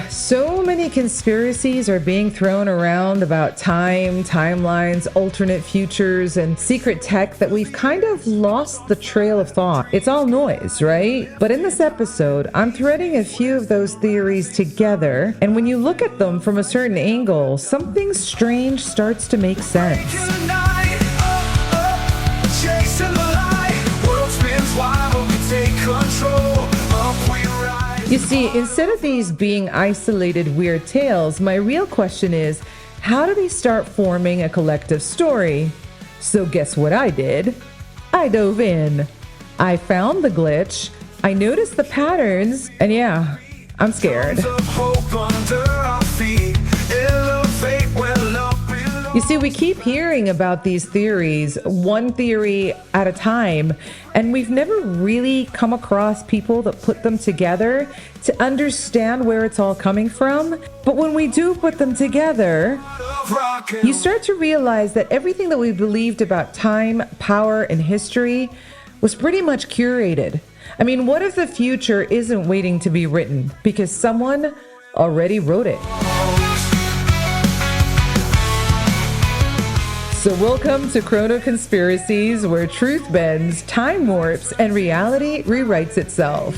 So many conspiracies are being thrown around about time, timelines, alternate futures, and secret tech that we've kind of lost the trail of thought. It's all noise, right? But in this episode, I'm threading a few of those theories together, and when you look at them from a certain angle, something strange starts to make sense. You see, instead of these being isolated weird tales, my real question is, how do these start forming a collective story? So guess what I did? I dove in. I found the glitch, I noticed the patterns, and yeah, I'm scared. You see, we keep hearing about these theories, one theory at a time, and we've never really come across people that put them together to understand where it's all coming from. But when we do put them together, you start to realize that everything that we believed about time, power, and history was pretty much curated. I mean, what if the future isn't waiting to be written because someone already wrote it? So welcome to Chrono Conspiracies, where truth bends, time warps, and reality rewrites itself.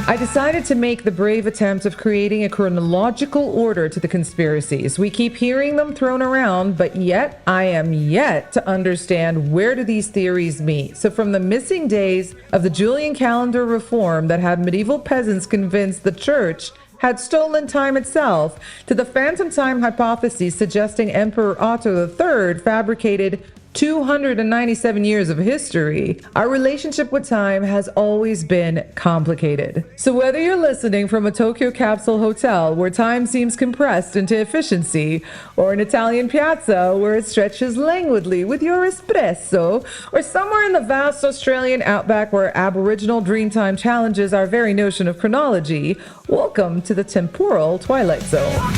I decided to make the brave attempt of creating a chronological order to the conspiracies. We keep hearing them thrown around, but yet I am yet to understand where do these theories meet. So from the missing days of the Julian calendar reform that had medieval peasants convinced the church had stolen time itself, to the phantom time hypothesis suggesting Emperor Otto III fabricated 297 years of history, our relationship with time has always been complicated. So whether you're listening from a Tokyo capsule hotel where time seems compressed into efficiency, or an Italian piazza where it stretches languidly with your espresso, or somewhere in the vast Australian outback where Aboriginal Dreamtime challenges our very notion of chronology, welcome to the temporal twilight zone.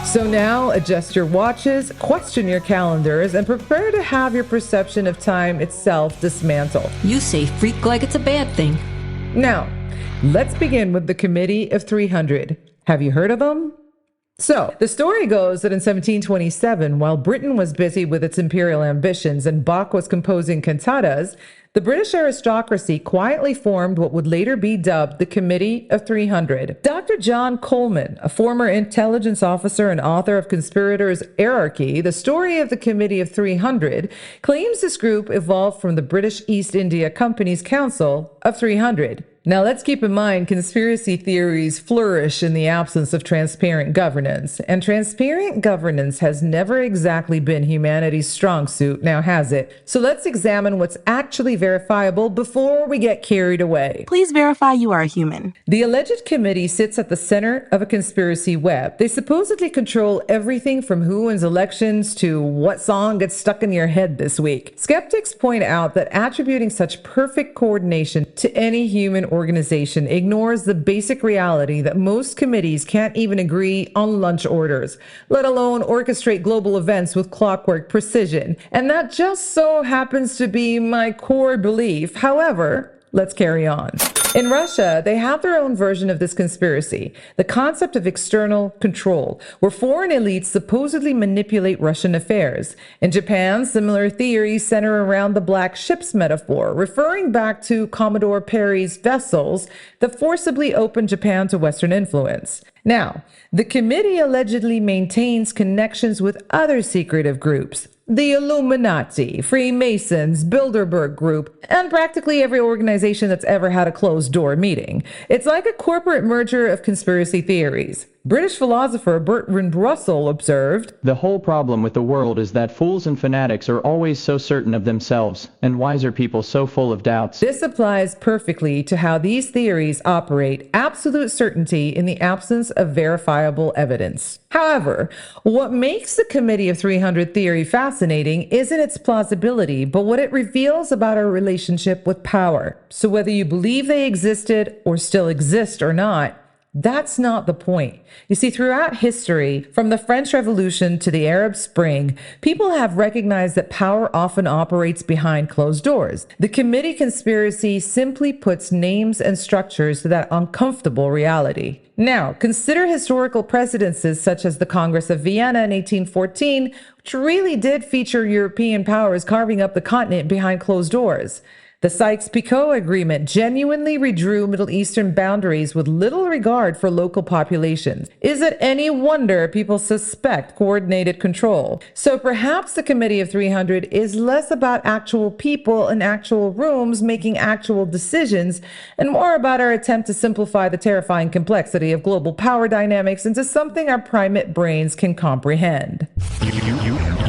So now adjust your watches, question your calendars, and prepare to have your perception of time itself dismantled. You say freak like it's a bad thing. Now, let's begin with the Committee of 300. Have you heard of them? So, the story goes that in 1727, while Britain was busy with its imperial ambitions and Bach was composing cantatas, the British aristocracy quietly formed what would later be dubbed the Committee of 300. Dr. John Coleman, a former intelligence officer and author of Conspirators' Hierarchy, The Story of the Committee of 300, claims this group evolved from the British East India Company's Council of 300. Now, let's keep in mind conspiracy theories flourish in the absence of transparent governance, and transparent governance has never exactly been humanity's strong suit, now has it? So let's examine what's actually verifiable before we get carried away. Please verify you are a human. The alleged committee sits at the center of a conspiracy web. They supposedly control everything from who wins elections to what song gets stuck in your head this week. Skeptics point out that attributing such perfect coordination to any human organization ignores the basic reality that most committees can't even agree on lunch orders, let alone orchestrate global events with clockwork precision. And that just so happens to be my core belief. However, let's carry on. In Russia, they have their own version of this conspiracy, the concept of external control, where foreign elites supposedly manipulate Russian affairs. In Japan, similar theories center around the black ships metaphor, referring back to Commodore Perry's vessels that forcibly opened Japan to Western influence. Now, the committee allegedly maintains connections with other secretive groups, the Illuminati, Freemasons, Bilderberg Group, and practically every organization that's ever had a closed-door meeting. It's like a corporate merger of conspiracy theories. British philosopher Bertrand Russell observed, "The whole problem with the world is that fools and fanatics are always so certain of themselves, and wiser people so full of doubts." This applies perfectly to how these theories operate, absolute certainty in the absence of verifiable evidence. However, what makes the Committee of 300 theory fascinating isn't its plausibility, but what it reveals about our relationship with power. So whether you believe they existed or still exist or not, That's not the point. You see, throughout history, from the French Revolution to the Arab Spring, people have recognized that power often operates behind closed doors. The committee conspiracy simply puts names and structures to that uncomfortable reality. Now, consider historical precedences such as the Congress of Vienna in 1814, which really did feature European powers carving up the continent behind closed doors. The Sykes-Picot Agreement genuinely redrew Middle Eastern boundaries with little regard for local populations. Is it any wonder people suspect coordinated control? So perhaps the Committee of 300 is less about actual people in actual rooms making actual decisions and more about our attempt to simplify the terrifying complexity of global power dynamics into something our primate brains can comprehend.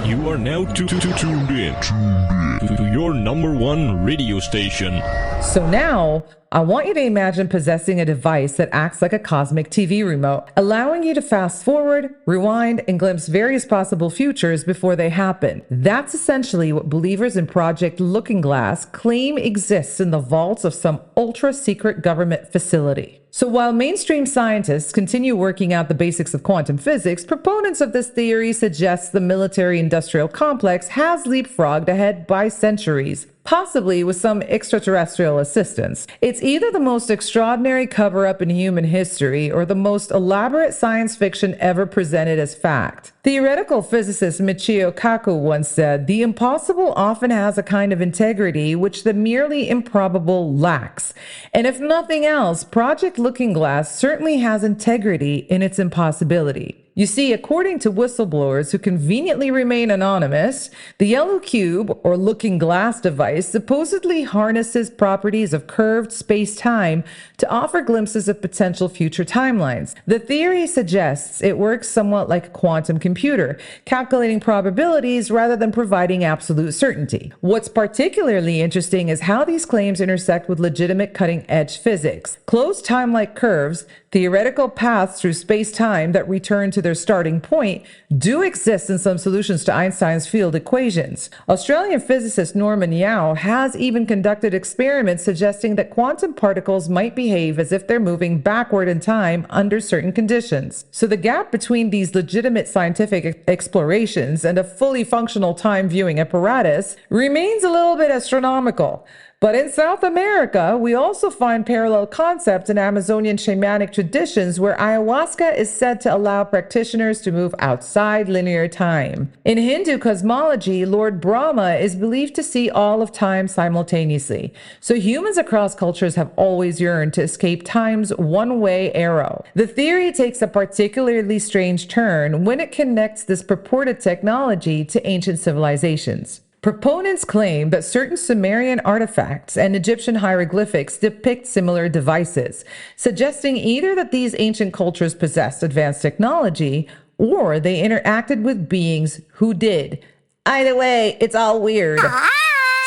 You are now tuned in to your number one radio station. So now, I want you to imagine possessing a device that acts like a cosmic TV remote, allowing you to fast forward, rewind, and glimpse various possible futures before they happen. That's essentially what believers in Project Looking Glass claim exists in the vaults of some ultra-secret government facility. So while mainstream scientists continue working out the basics of quantum physics, proponents of this theory suggest the military-industrial complex has leapfrogged ahead by centuries, possibly with some extraterrestrial assistance. It's either the most extraordinary cover-up in human history or the most elaborate science fiction ever presented as fact. Theoretical physicist Michio Kaku once said, "The impossible often has a kind of integrity which the merely improbable lacks." And if nothing else, Project Looking Glass certainly has integrity in its impossibility. You see, according to whistleblowers who conveniently remain anonymous, the yellow cube, or looking glass device, supposedly harnesses properties of curved space-time to offer glimpses of potential future timelines. The theory suggests it works somewhat like a quantum computer, calculating probabilities rather than providing absolute certainty. What's particularly interesting is how these claims intersect with legitimate cutting-edge physics. Closed time-like curves, theoretical paths through space-time that return to their starting point, do exist in some solutions to Einstein's field equations. Australian physicist Norman Yao has even conducted experiments suggesting that quantum particles might behave as if they're moving backward in time under certain conditions. So the gap between these legitimate scientific explorations and a fully functional time-viewing apparatus remains a little bit astronomical. But in South America, we also find parallel concepts in Amazonian shamanic traditions where ayahuasca is said to allow practitioners to move outside linear time. In Hindu cosmology, Lord Brahma is believed to see all of time simultaneously. So humans across cultures have always yearned to escape time's one-way arrow. The theory takes a particularly strange turn when it connects this purported technology to ancient civilizations. Proponents claim that certain Sumerian artifacts and Egyptian hieroglyphics depict similar devices, suggesting either that these ancient cultures possessed advanced technology or they interacted with beings who did. Either way, it's all weird.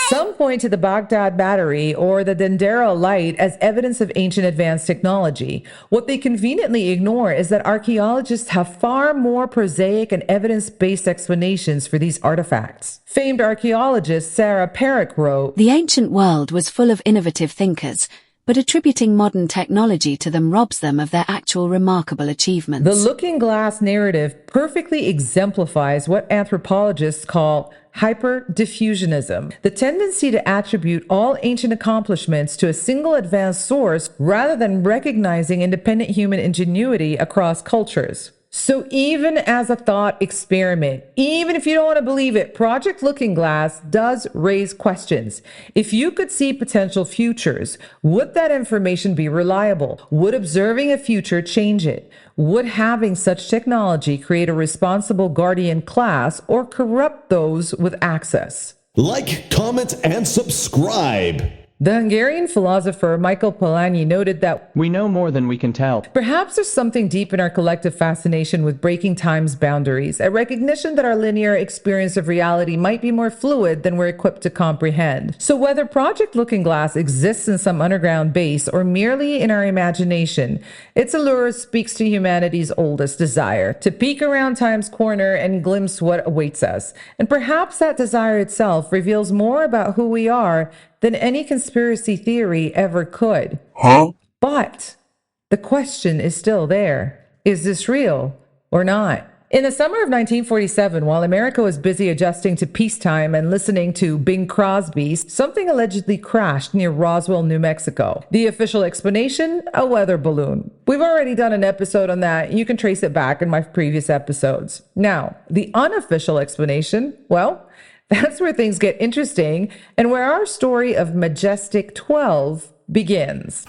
Some point to the Baghdad Battery or the Dendera Light as evidence of ancient advanced technology. What they conveniently ignore is that archaeologists have far more prosaic and evidence-based explanations for these artifacts. Famed archaeologist Sarah Perrick wrote, The ancient world was full of innovative thinkers, but attributing modern technology to them robs them of their actual remarkable achievements. The looking glass narrative perfectly exemplifies what anthropologists call hyperdiffusionism, the tendency to attribute all ancient accomplishments to a single advanced source rather than recognizing independent human ingenuity across cultures. So even as a thought experiment, even if you don't want to believe it, Project Looking Glass does raise questions. If you could see potential futures, would that information be reliable? Would observing a future change it? Would having such technology create a responsible guardian class or corrupt those with access? Like, comment, and subscribe. The Hungarian philosopher Michael Polanyi noted that We know more than we can tell. perhaps there's something deep in our collective fascination with breaking time's boundaries, a recognition that our linear experience of reality might be more fluid than we're equipped to comprehend. So whether Project Looking Glass exists in some underground base or merely in our imagination, its allure speaks to humanity's oldest desire, to peek around time's corner and glimpse what awaits us. And perhaps that desire itself reveals more about who we are than any conspiracy theory ever could. But The question is still there. Is this real or not? In the summer of 1947, while America was busy adjusting to peacetime and listening to Bing Crosby, something allegedly crashed near Roswell, New Mexico. The official explanation? A weather balloon. We've already done an episode on that. You can trace it back in my previous episodes. Now, the unofficial explanation? Well, that's where things get interesting and where our story of Majestic 12 begins.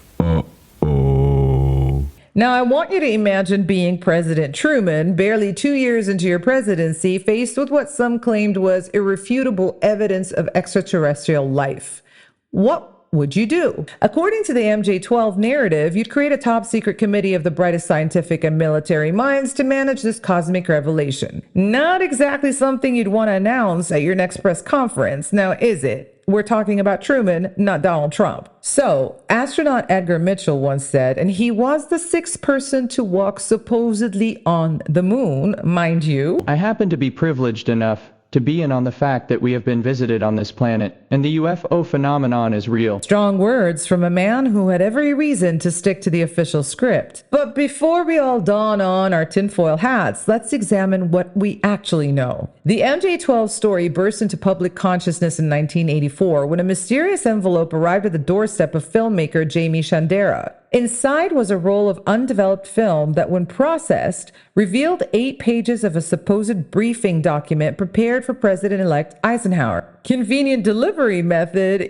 Now, I want you to imagine being President Truman, barely 2 years into your presidency, faced with what some claimed was irrefutable evidence of extraterrestrial life. What would you do? According to the MJ-12 narrative, you'd create a top-secret committee of the brightest scientific and military minds to manage this cosmic revelation. Not exactly something you'd want to announce at your next press conference, now is it? We're talking about Truman, not Donald Trump. So, astronaut Edgar Mitchell once said, and he was the sixth person to walk supposedly on the moon, mind you. I happen to be privileged enough to be in on the fact that we have been visited on this planet, and the UFO phenomenon is real. Strong words from a man who had every reason to stick to the official script. But before we all don on our tinfoil hats, let's examine what we actually know. The MJ-12 story burst into public consciousness in 1984 when a mysterious envelope arrived at the doorstep of filmmaker Jamie Shandera. Inside was a roll of undeveloped film that, when processed, revealed 8 pages of a supposed briefing document prepared for President-elect Eisenhower. Convenient delivery method,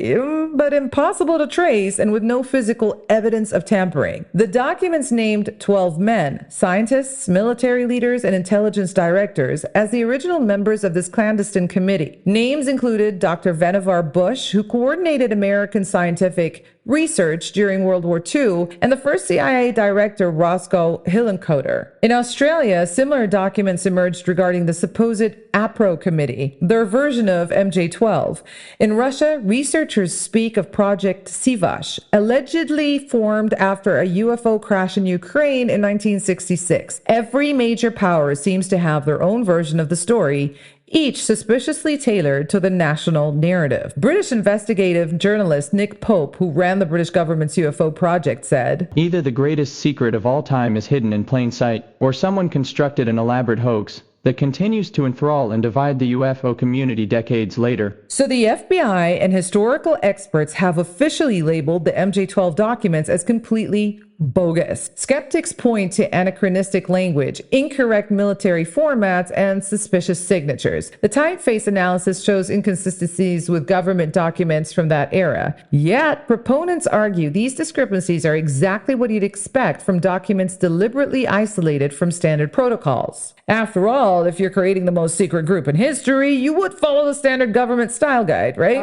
but impossible to trace and with no physical evidence of tampering. The documents named 12 men, scientists, military leaders, and intelligence directors, as the original members of this clandestine committee. Names included Dr. Vannevar Bush, who coordinated American scientific research during World War II, and the first CIA director, Roscoe Hillenkoetter. In Australia, similar documents emerged regarding the supposed APRO committee, their version of MJ-12. In Russia, researchers speak of Project Sivash, allegedly formed after a UFO crash in Ukraine in 1966. Every major power seems to have their own version of the story, each suspiciously tailored to the national narrative. British investigative journalist Nick Pope, who ran the British government's UFO project, said, Either the greatest secret of all time is hidden in plain sight, or someone constructed an elaborate hoax that continues to enthrall and divide the UFO community decades later. So the FBI and historical experts have officially labeled the MJ-12 documents as completely bogus. Skeptics point to anachronistic language, incorrect military formats, and suspicious signatures. The typeface analysis shows inconsistencies with government documents from that era. Yet, proponents argue these discrepancies are exactly what you'd expect from documents deliberately isolated from standard protocols. After all, if you're creating the most secret group in history, you would follow the standard government style guide, right?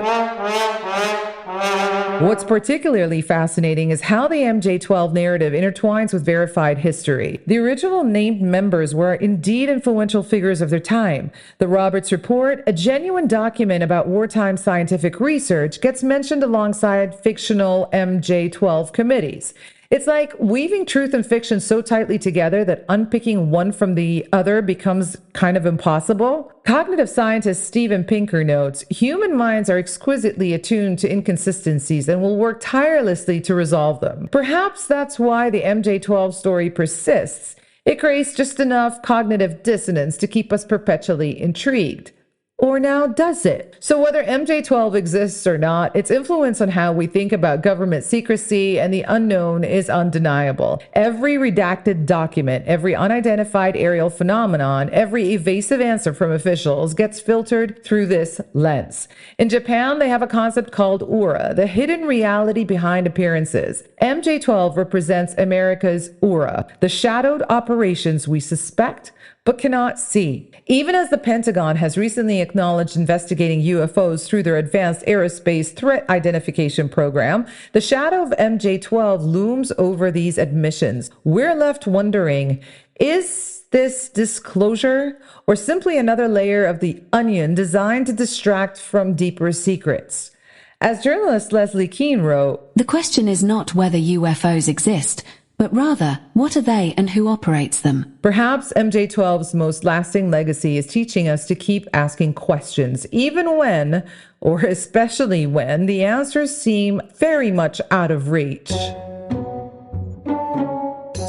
What's particularly fascinating is how the MJ-12 narrative intertwines with verified history. The original named members were indeed influential figures of their time. The Roberts Report, a genuine document about wartime scientific research, gets mentioned alongside fictional MJ-12 committees. It's like weaving truth and fiction so tightly together that unpicking one from the other becomes kind of impossible. Cognitive scientist Steven Pinker notes, human minds are exquisitely attuned to inconsistencies and will work tirelessly to resolve them. Perhaps that's why the MJ-12 story persists. It creates just enough cognitive dissonance to keep us perpetually intrigued. Or now does it? So whether MJ-12 exists or not, its influence on how we think about government secrecy and the unknown is undeniable. Every redacted document, every unidentified aerial phenomenon, every evasive answer from officials gets filtered through this lens. In Japan, they have a concept called aura, the hidden reality behind appearances. MJ-12 represents America's aura, the shadowed operations we suspect but cannot see. Even as the Pentagon has recently acknowledged investigating UFOs through their Advanced Aerospace Threat Identification Program, the shadow of MJ-12 looms over these admissions. We're left wondering, is this disclosure or simply another layer of the onion designed to distract from deeper secrets? As journalist Leslie Keane wrote, The question is not whether UFOs exist, but rather, what are they and who operates them? Perhaps MJ-12's most lasting legacy is teaching us to keep asking questions, even when, or especially when, the answers seem very much out of reach.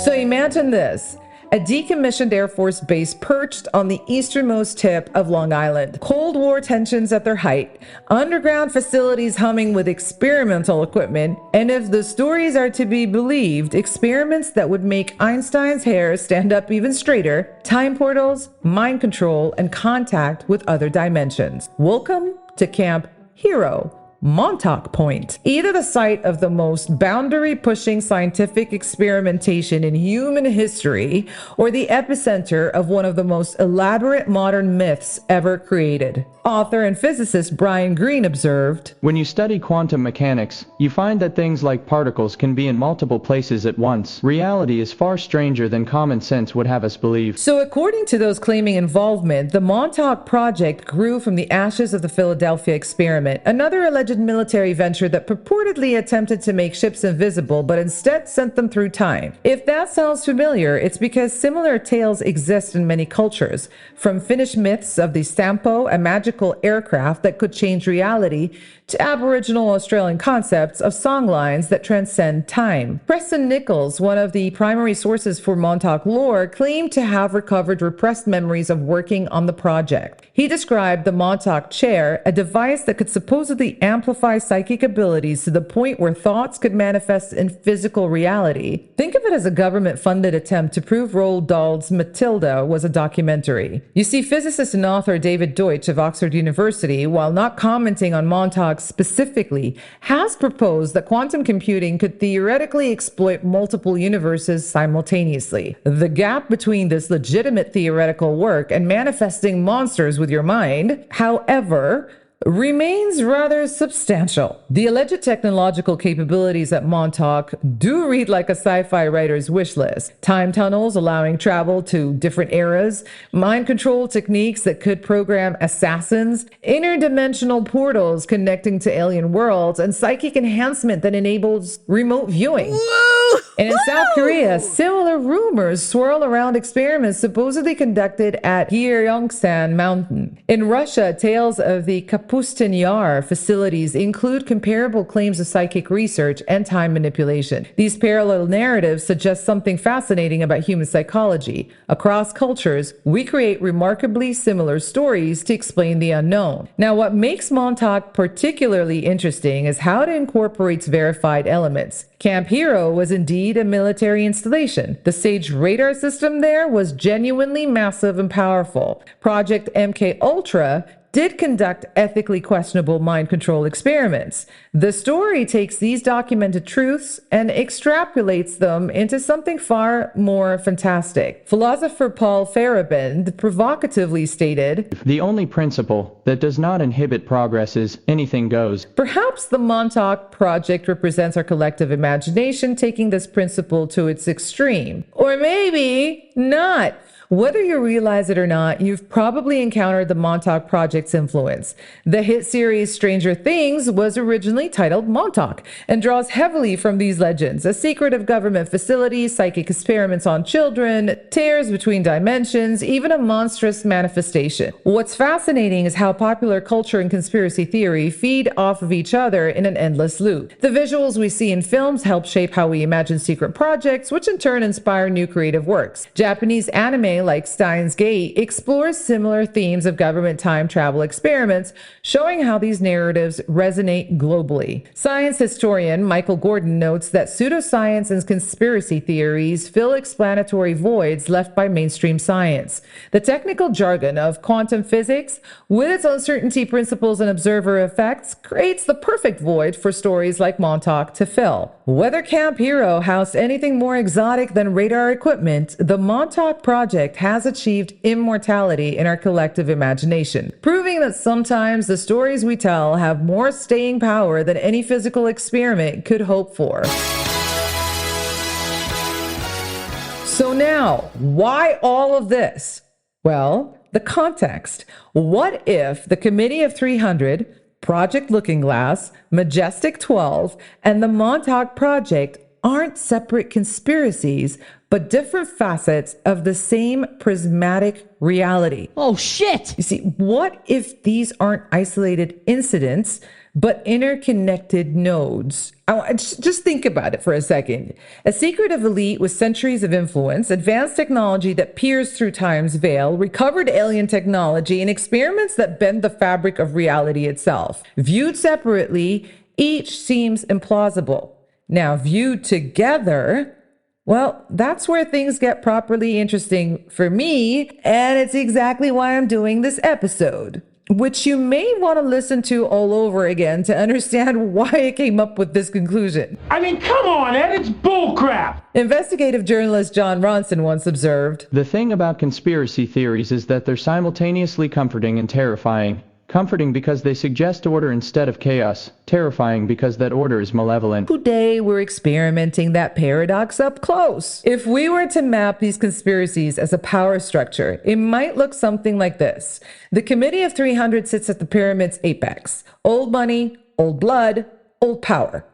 So imagine this. A decommissioned Air Force base perched on the easternmost tip of Long Island. Cold War tensions at their height, underground facilities humming with experimental equipment, and if the stories are to be believed, experiments that would make Einstein's hair stand up even straighter, time portals, mind control, and contact with other dimensions. Welcome to Camp Hero, Montauk Point, either the site of the most boundary-pushing scientific experimentation in human history or the epicenter of one of the most elaborate modern myths ever created. Author and physicist Brian Greene observed, When you study quantum mechanics, you find that things like particles can be in multiple places at once. Reality is far stranger than common sense would have us believe. So according to those claiming involvement, the Montauk Project grew from the ashes of the Philadelphia experiment, another alleged military venture that purportedly attempted to make ships invisible but instead sent them through time. If that sounds familiar, it's because similar tales exist in many cultures, from Finnish myths of the Sampo, a magical aircraft that could change reality, to Aboriginal Australian concepts of songlines that transcend time. Preston Nichols, one of the primary sources for Montauk lore, claimed to have recovered repressed memories of working on the project. He described the Montauk chair, a device that could supposedly amplify psychic abilities to the point where thoughts could manifest in physical reality. Think of it as a government-funded attempt to prove Roald Dahl's Matilda was a documentary. You see, physicist and author David Deutsch of Oxford University, while not commenting on Montauk specifically, has proposed that quantum computing could theoretically exploit multiple universes simultaneously. The gap between this legitimate theoretical work and manifesting monsters with your mind, however, remains rather substantial. The alleged technological capabilities at Montauk do read like a sci-fi writer's wish list. Time tunnels allowing travel to different eras, mind control techniques that could program assassins, interdimensional portals connecting to alien worlds, and psychic enhancement that enables remote viewing. Whoa! And in South Korea, similar rumors swirl around experiments supposedly conducted at Gyeongsan Mountain. In Russia, tales of the Kapustin Yar facilities include comparable claims of psychic research and time manipulation. These parallel narratives suggest something fascinating about human psychology. Across cultures, we create remarkably similar stories to explain the unknown. Now, what makes Montauk particularly interesting is how it incorporates verified elements. Camp Hero was indeed a military installation. The Sage radar system there was genuinely massive and powerful. Project MK Ultra did conduct ethically questionable mind control experiments. The story takes these documented truths and extrapolates them into something far more fantastic. Philosopher Paul Feyerabend provocatively stated, The only principle that does not inhibit progress is anything goes. perhaps the Montauk Project represents our collective imagination taking this principle to its extreme. Or maybe not. Whether you realize it or not, you've probably encountered the Montauk Project's influence. The hit series Stranger Things was originally titled Montauk and draws heavily from these legends, a secret of government facilities, psychic experiments on children, tears between dimensions, even a monstrous manifestation. What's fascinating is how popular culture and conspiracy theory feed off of each other in an endless loop. The visuals we see in films help shape how we imagine secret projects, which in turn inspire new creative works. Japanese anime like Steins Gate explores similar themes of government time travel experiments, showing how these narratives resonate globally. Science historian Michael Gordon notes that pseudoscience and conspiracy theories fill explanatory voids left by mainstream science. The technical jargon of quantum physics, with its uncertainty principles and observer effects, creates the perfect void for stories like Montauk to fill. Whether Camp Hero housed anything more exotic than radar equipment, the Montauk Project has achieved immortality in our collective imagination, proving that sometimes the stories we tell have more staying power than any physical experiment could hope for. So now, why all of this? Well, the context. What if the Committee of 300, Project Looking Glass, Majestic 12, and the Montauk Project aren't separate conspiracies, but different facets of the same prismatic reality? Oh, shit! You see, what if these aren't isolated incidents, but interconnected nodes. Just think about it for a second. A secretive elite with centuries of influence, advanced technology that peers through time's veil, recovered alien technology, and experiments that bend the fabric of reality itself. Viewed separately, each seems implausible. Now, viewed together, well, that's where things get properly interesting for me, and it's exactly why I'm doing this episode, which you may want to listen to all over again to understand why I came up with this conclusion. I mean, come on, Ed, it's bullcrap! Investigative journalist John Ronson once observed, "The thing about conspiracy theories is that they're simultaneously comforting and terrifying. Comforting because they suggest order instead of chaos. Terrifying because that order is malevolent." Today, we're experimenting that paradox up close. If we were to map these conspiracies as a power structure, it might look something like this. The Committee of 300 sits at the pyramid's apex. Old money, old blood, old power.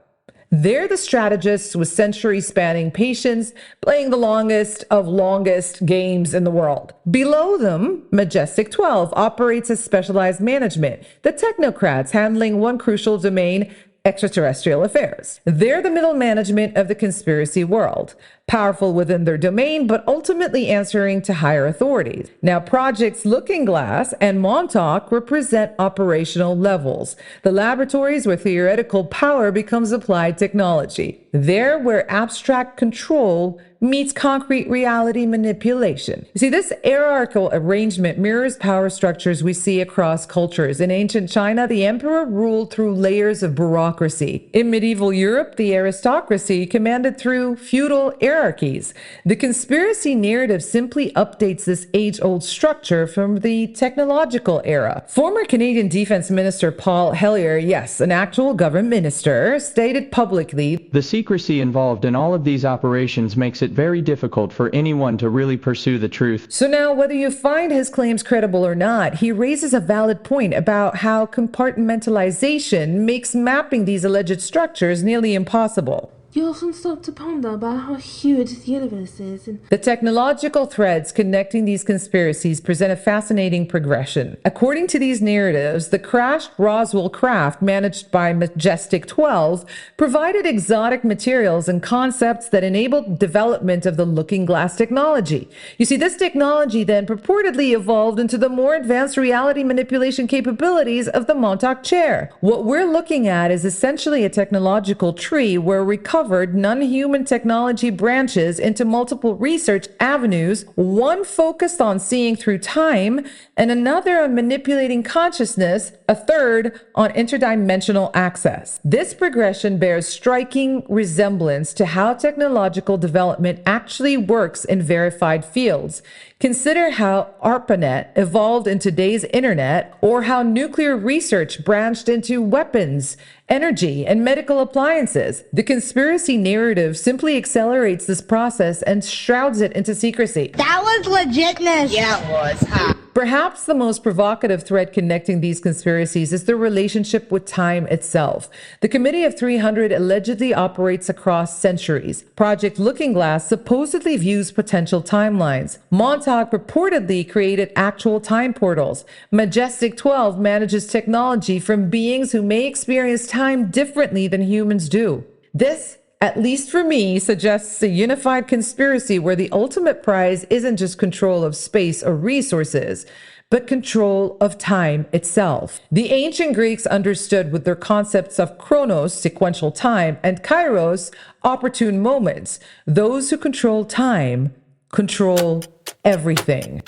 They're the strategists with century-spanning patience, playing the longest of longest games in the world. Below them, Majestic 12 operates as specialized management, the technocrats handling one crucial domain, extraterrestrial affairs. They're the middle management of the conspiracy world, powerful within their domain, but ultimately answering to higher authorities. Now, projects Looking Glass and Montauk represent operational levels, the laboratories where theoretical power becomes applied technology. They're where abstract control meets concrete reality manipulation. You see, this hierarchical arrangement mirrors power structures we see across cultures. In ancient China, the emperor ruled through layers of bureaucracy. In medieval Europe, the aristocracy commanded through feudal hierarchies. The conspiracy narrative simply updates this age-old structure from the technological era. Former Canadian Defense Minister Paul Hellyer, yes, an actual government minister, stated publicly, "The secrecy involved in all of these operations makes it very difficult for anyone to really pursue the truth." So now, whether you find his claims credible or not, he raises a valid point about how compartmentalization makes mapping these alleged structures nearly impossible. You often stop to ponder about how huge the universe is and The technological threads connecting these conspiracies present a fascinating progression. According to these narratives, the crashed Roswell craft managed by Majestic 12 provided exotic materials and concepts that enabled development of the Looking Glass technology. You see, this technology then purportedly evolved into the more advanced reality manipulation capabilities of the Montauk chair. What we're looking at is essentially a technological tree where recovered non-human technology branches into multiple research avenues, one focused on seeing through time, and another on manipulating consciousness, a third on interdimensional access. This progression bears striking resemblance to how technological development actually works in verified fields. Consider how ARPANET evolved in today's internet, or how nuclear research branched into weapons, energy, and medical appliances. The conspiracy narrative simply accelerates this process and shrouds it into secrecy. That was legitness. Yeah, it was. Huh? Perhaps the most provocative thread connecting these conspiracies is the relationship with time itself. The Committee of 300 allegedly operates across centuries. Project Looking Glass supposedly views potential timelines. Montauk purportedly created actual time portals. Majestic 12 manages technology from beings who may experience time differently than humans do. This, at least for me, suggests a unified conspiracy where the ultimate prize isn't just control of space or resources, but control of time itself. The ancient Greeks understood with their concepts of chronos, sequential time, and kairos, opportune moments. Those who control time control everything.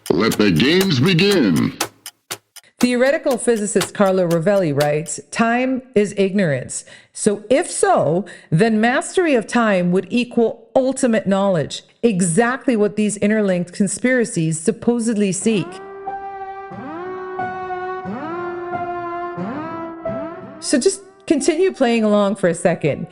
Let the games begin. Theoretical physicist Carlo Rovelli writes, "Time is ignorance. So if so, then mastery of time would equal ultimate knowledge, exactly what these interlinked conspiracies supposedly seek." So just continue playing along for a second.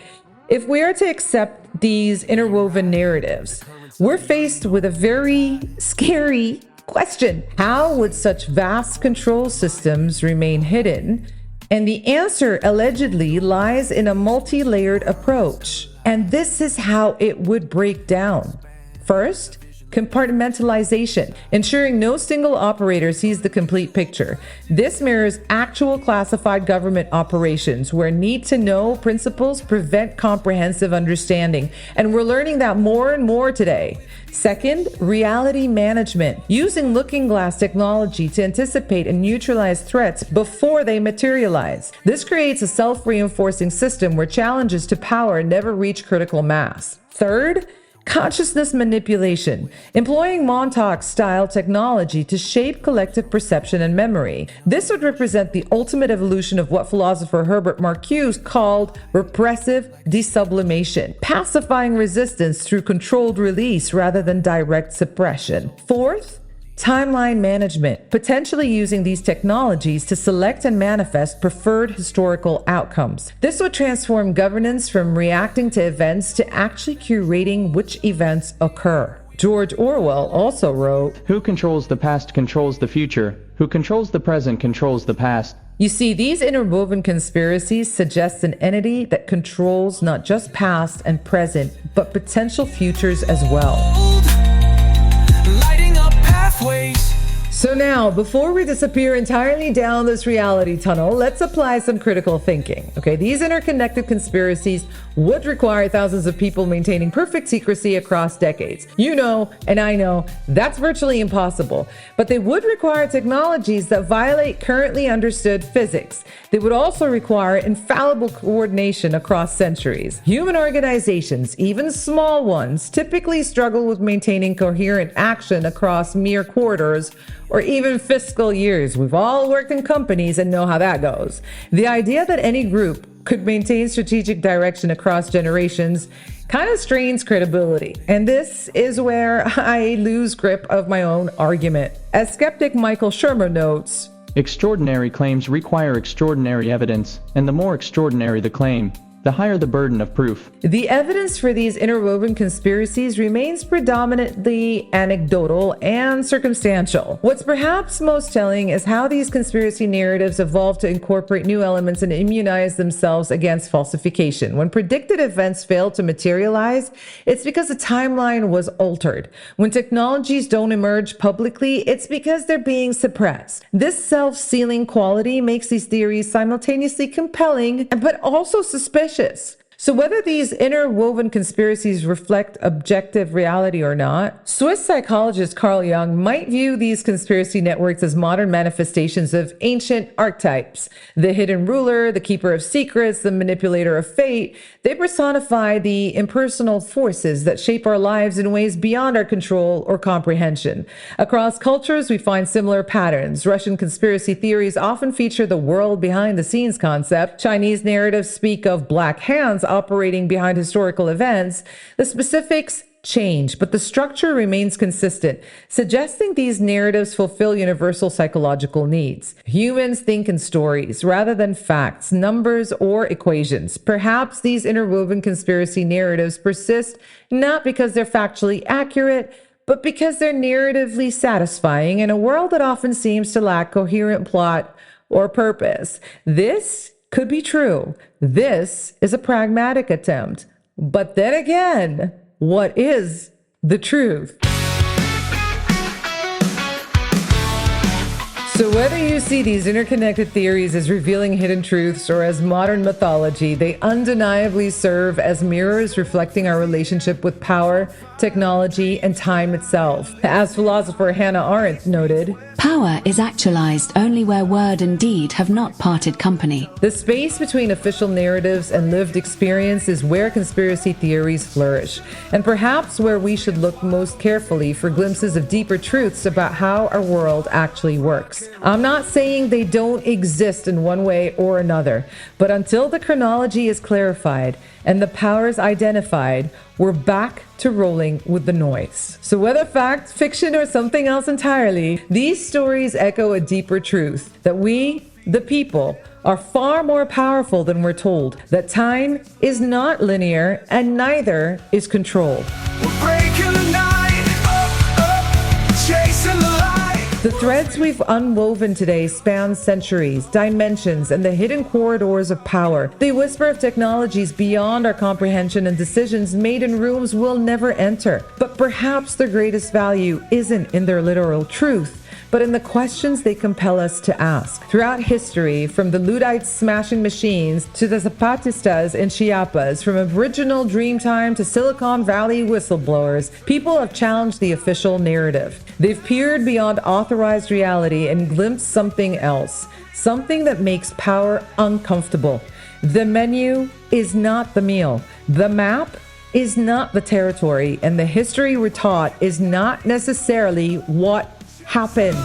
If we are to accept these interwoven narratives, we're faced with a very scary question. How would such vast control systems remain hidden? And the answer allegedly lies in a multi-layered approach. And this is how it would break down. First, Compartmentalization, ensuring no single operator sees the complete picture. This mirrors actual classified government operations where need-to-know principles prevent comprehensive understanding, and we're learning that more and more today. Second, reality management, using looking glass technology to anticipate and neutralize threats before they materialize. This creates a self-reinforcing system where challenges to power never reach critical mass. Third, consciousness manipulation, employing Montauk-style technology to shape collective perception and memory. This would represent the ultimate evolution of what philosopher Herbert Marcuse called repressive desublimation, pacifying resistance through controlled release rather than direct suppression. Fourth, timeline management, potentially using these technologies to select and manifest preferred historical outcomes. This would transform governance from reacting to events to actually curating which events occur. George Orwell also wrote, "Who controls the past controls the future. Who controls the present controls the past." You see, these interwoven conspiracies suggest an entity that controls not just past and present, but potential futures as well. So now, before we disappear entirely down this reality tunnel, let's apply some critical thinking. Okay, these interconnected conspiracies would require thousands of people maintaining perfect secrecy across decades. You know, and I know, that's virtually impossible. But they would require technologies that violate currently understood physics. They would also require infallible coordination across centuries. Human organizations, even small ones, typically struggle with maintaining coherent action across mere quarters or even fiscal years. We've all worked in companies and know how that goes. The idea that any group could maintain strategic direction across generations kind of strains credibility. And this is where I lose grip of my own argument. As skeptic Michael Shermer notes, extraordinary claims require extraordinary evidence, and the more extraordinary the claim, the higher the burden of proof. The evidence for these interwoven conspiracies remains predominantly anecdotal and circumstantial. What's perhaps most telling is how these conspiracy narratives evolved to incorporate new elements and immunize themselves against falsification. When predicted events fail to materialize, it's because the timeline was altered. When technologies don't emerge publicly, it's because they're being suppressed. This self-sealing quality makes these theories simultaneously compelling, but also suspicious. So whether these interwoven conspiracies reflect objective reality or not, Swiss psychologist Carl Jung might view these conspiracy networks as modern manifestations of ancient archetypes. The hidden ruler, the keeper of secrets, the manipulator of fate. They personify the impersonal forces that shape our lives in ways beyond our control or comprehension. Across cultures, we find similar patterns. Russian conspiracy theories often feature the world behind the scenes concept. Chinese narratives speak of black hands operating behind historical events. The specifics change, but the structure remains consistent, suggesting these narratives fulfill universal psychological needs. Humans think in stories rather than facts, numbers, or equations. Perhaps these interwoven conspiracy narratives persist not because they're factually accurate, but because they're narratively satisfying in a world that often seems to lack coherent plot or purpose. This could be true. This is a pragmatic attempt. But then again, what is the truth? So whether you see these interconnected theories as revealing hidden truths or as modern mythology, they undeniably serve as mirrors reflecting our relationship with power, technology, and time itself. As philosopher Hannah Arendt noted, power is actualized only where word and deed have not parted company. The space between official narratives and lived experience is where conspiracy theories flourish, and perhaps where we should look most carefully for glimpses of deeper truths about how our world actually works. I'm not saying they don't exist in one way or another, but until the chronology is clarified and the powers identified, we're back to rolling with the noise. So whether fact, fiction, or something else entirely, these stories echo a deeper truth that we, the people, are far more powerful than we're told, that time is not linear and neither is control. We're breaking the night, up, chasing the light. The threads we've unwoven today span centuries, dimensions, and the hidden corridors of power. They whisper of technologies beyond our comprehension and decisions made in rooms we'll never enter. But perhaps their greatest value isn't in their literal truth, but in the questions they compel us to ask. Throughout history, from the Luddites smashing machines to the Zapatistas in Chiapas, from Aboriginal Dreamtime to Silicon Valley whistleblowers, people have challenged the official narrative. They've peered beyond authorized reality and glimpsed something else, something that makes power uncomfortable. The menu is not the meal. The map is not the territory, and the history we're taught is not necessarily what happened.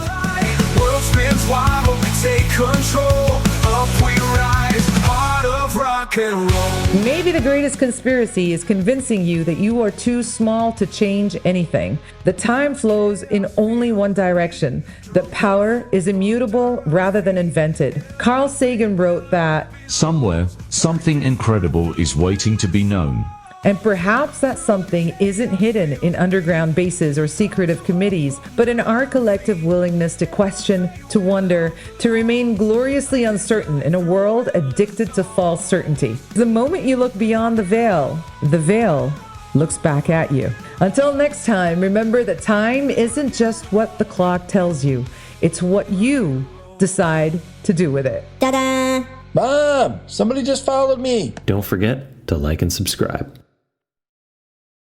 World spins while we take control. Up we rise, heart of rock and roll. Maybe the greatest conspiracy is convincing you that you are too small to change anything. The time flows in only one direction. That power is immutable rather than invented. Carl Sagan wrote that, "Somewhere, something incredible is waiting to be known." And perhaps that something isn't hidden in underground bases or secretive committees, but in our collective willingness to question, to wonder, to remain gloriously uncertain in a world addicted to false certainty. The moment you look beyond the veil looks back at you. Until next time, remember that time isn't just what the clock tells you. It's what you decide to do with it. Ta-da! Mom, somebody just followed me. Don't forget to like and subscribe.